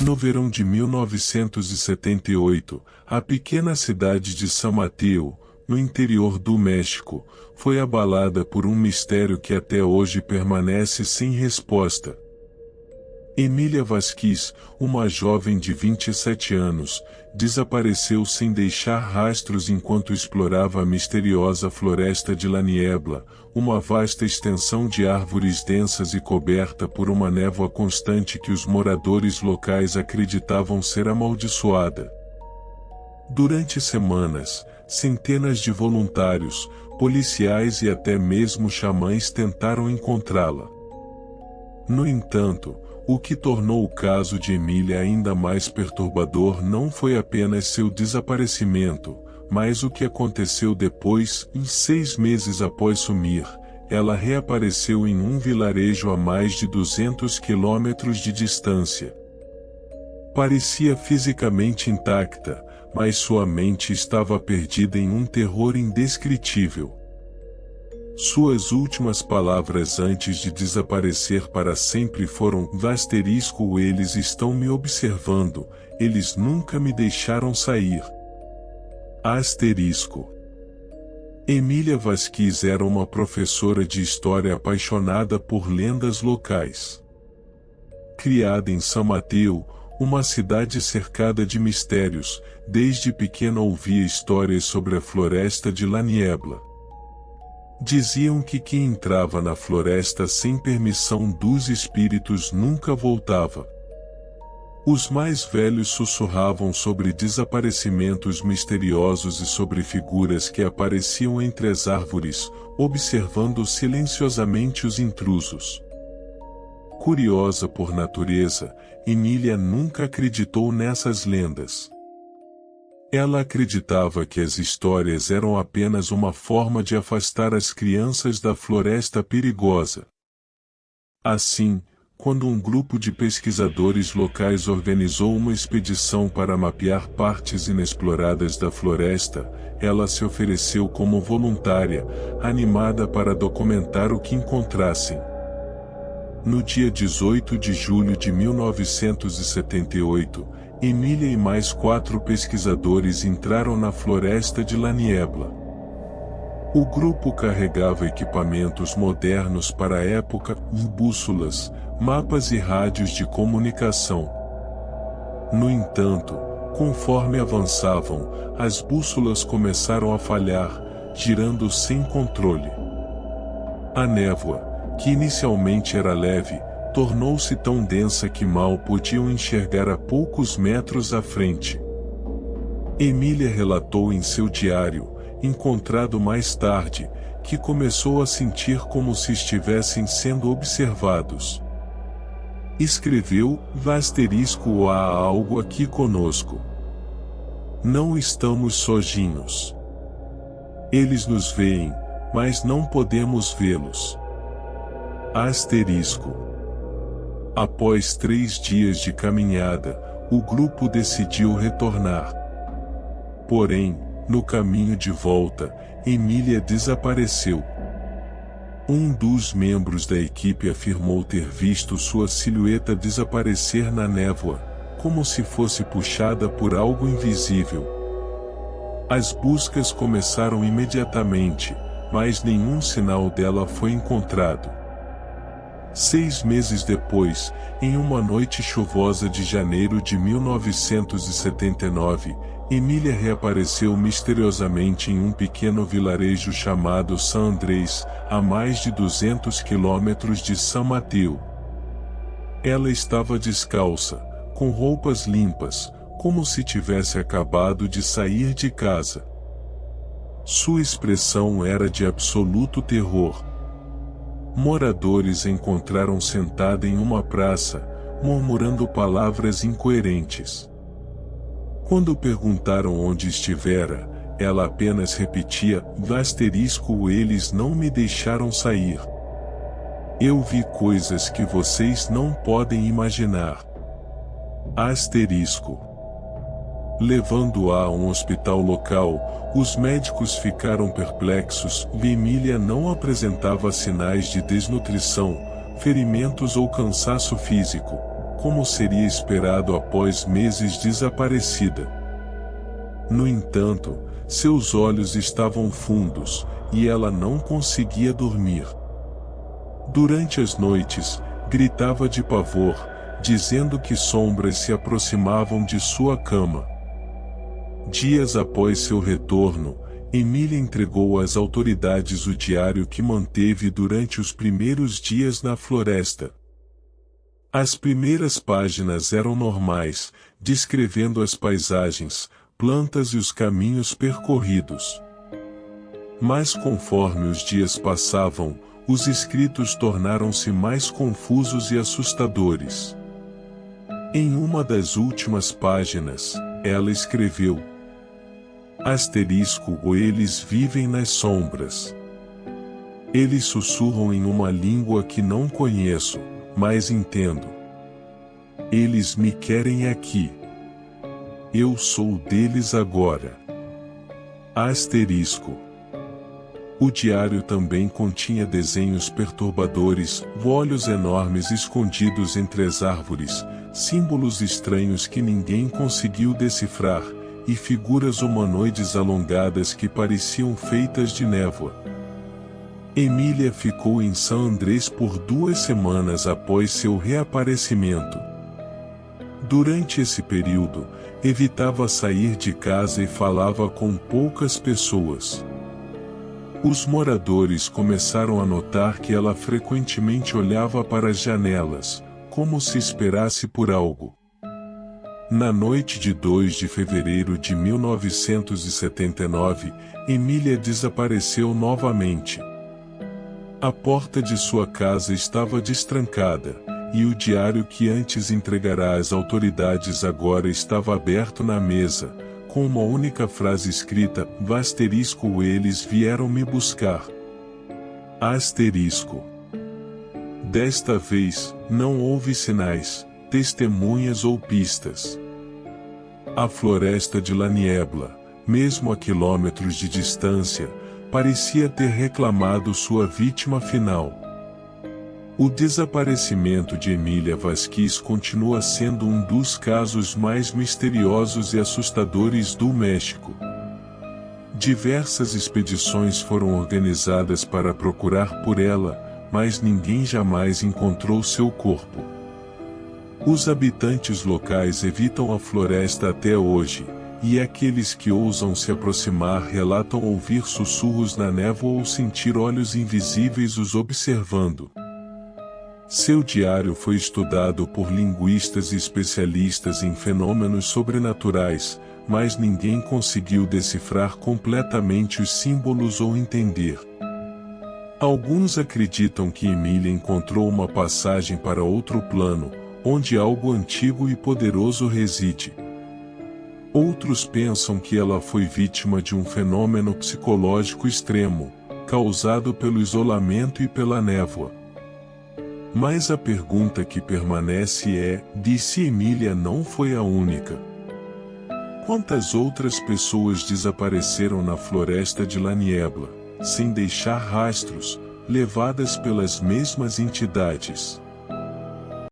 No verão de 1978, a pequena cidade de San Mateo, no interior do México, foi abalada por um mistério que até hoje permanece sem resposta. Emília Vasquez, uma jovem de 27 anos, desapareceu sem deixar rastros enquanto explorava a misteriosa floresta de La Niebla, uma vasta extensão de árvores densas e coberta por uma névoa constante que os moradores locais acreditavam ser amaldiçoada. Durante semanas, centenas de voluntários, policiais e até mesmo xamãs tentaram encontrá-la. No entanto, o que tornou o caso de Emília ainda mais perturbador não foi apenas seu desaparecimento, mas o que aconteceu depois. 6 meses após sumir, ela reapareceu em um vilarejo a mais de 200 quilômetros de distância. Parecia fisicamente intacta, mas sua mente estava perdida em um terror indescritível. Suas últimas palavras antes de desaparecer para sempre foram: eles estão me observando, eles nunca me deixaram sair. Emília Vasquez era uma professora de história apaixonada por lendas locais. Criada em San Mateo, uma cidade cercada de mistérios, desde pequena ouvia histórias sobre a floresta de La Niebla. Diziam que quem entrava na floresta sem permissão dos espíritos nunca voltava. Os mais velhos sussurravam sobre desaparecimentos misteriosos e sobre figuras que apareciam entre as árvores, observando silenciosamente os intrusos. Curiosa por natureza, Emília nunca acreditou nessas lendas. Ela acreditava que as histórias eram apenas uma forma de afastar as crianças da floresta perigosa. Assim, quando um grupo de pesquisadores locais organizou uma expedição para mapear partes inexploradas da floresta, ela se ofereceu como voluntária, animada para documentar o que encontrassem. No dia 18 de julho de 1978, Emília e mais 4 pesquisadores entraram na floresta de La Niebla. O grupo carregava equipamentos modernos para a época, bússolas, mapas e rádios de comunicação. No entanto, conforme avançavam, as bússolas começaram a falhar, girando sem controle. A névoa, que inicialmente era leve, tornou-se tão densa que mal podiam enxergar a poucos metros à frente. Emília relatou em seu diário, encontrado mais tarde, que começou a sentir como se estivessem sendo observados. Escreveu: há algo aqui conosco. Não estamos sozinhos. Eles nos veem, mas não podemos vê-los. Após 3 dias de caminhada, o grupo decidiu retornar. Porém, no caminho de volta, Emília desapareceu. Um dos membros da equipe afirmou ter visto sua silhueta desaparecer na névoa, como se fosse puxada por algo invisível. As buscas começaram imediatamente, mas nenhum sinal dela foi encontrado. 6 meses depois, em uma noite chuvosa de janeiro de 1979, Emília reapareceu misteriosamente em um pequeno vilarejo chamado San Andrés, a mais de 200 quilômetros de San Mateo. Ela estava descalça, com roupas limpas, como se tivesse acabado de sair de casa. Sua expressão era de absoluto terror. Moradores a encontraram sentada em uma praça, murmurando palavras incoerentes. Quando perguntaram onde estivera, ela apenas repetia: eles não me deixaram sair. Eu vi coisas que vocês não podem imaginar. Levando-a a um hospital local, os médicos ficaram perplexos. Emília não apresentava sinais de desnutrição, ferimentos ou cansaço físico, como seria esperado após meses desaparecida. No entanto, seus olhos estavam fundos, e ela não conseguia dormir. Durante as noites, gritava de pavor, dizendo que sombras se aproximavam de sua cama. Dias após seu retorno, Emília entregou às autoridades o diário que manteve durante os primeiros dias na floresta. As primeiras páginas eram normais, descrevendo as paisagens, plantas e os caminhos percorridos. Mas conforme os dias passavam, os escritos tornaram-se mais confusos e assustadores. Em uma das últimas páginas, ela escreveu: eles vivem nas sombras. Eles sussurram em uma língua que não conheço, mas entendo. Eles me querem aqui. Eu sou deles agora. O diário também continha desenhos perturbadores, olhos enormes escondidos entre as árvores, símbolos estranhos que ninguém conseguiu decifrar, e figuras humanoides alongadas que pareciam feitas de névoa. Emília ficou em San Andrés por 2 semanas após seu reaparecimento. Durante esse período, evitava sair de casa e falava com poucas pessoas. Os moradores começaram a notar que ela frequentemente olhava para as janelas, como se esperasse por algo. Na noite de 2 de fevereiro de 1979, Emília desapareceu novamente. A porta de sua casa estava destrancada, e o diário que antes entregará às autoridades agora estava aberto na mesa, com uma única frase escrita: eles vieram me buscar. Desta vez, não houve sinais, testemunhas ou pistas. A floresta de La Niebla, mesmo a quilômetros de distância, parecia ter reclamado sua vítima final. O desaparecimento de Emília Vasquez continua sendo um dos casos mais misteriosos e assustadores do México. Diversas expedições foram organizadas para procurar por ela, mas ninguém jamais encontrou seu corpo. Os habitantes locais evitam a floresta até hoje, e aqueles que ousam se aproximar relatam ouvir sussurros na névoa ou sentir olhos invisíveis os observando. Seu diário foi estudado por linguistas e especialistas em fenômenos sobrenaturais, mas ninguém conseguiu decifrar completamente os símbolos ou entender. Alguns acreditam que Emília encontrou uma passagem para outro plano, onde algo antigo e poderoso reside. Outros pensam que ela foi vítima de um fenômeno psicológico extremo, causado pelo isolamento e pela névoa. Mas a pergunta que permanece é: se Emília não foi a única? Quantas outras pessoas desapareceram na floresta de La Niebla, sem deixar rastros, levadas pelas mesmas entidades?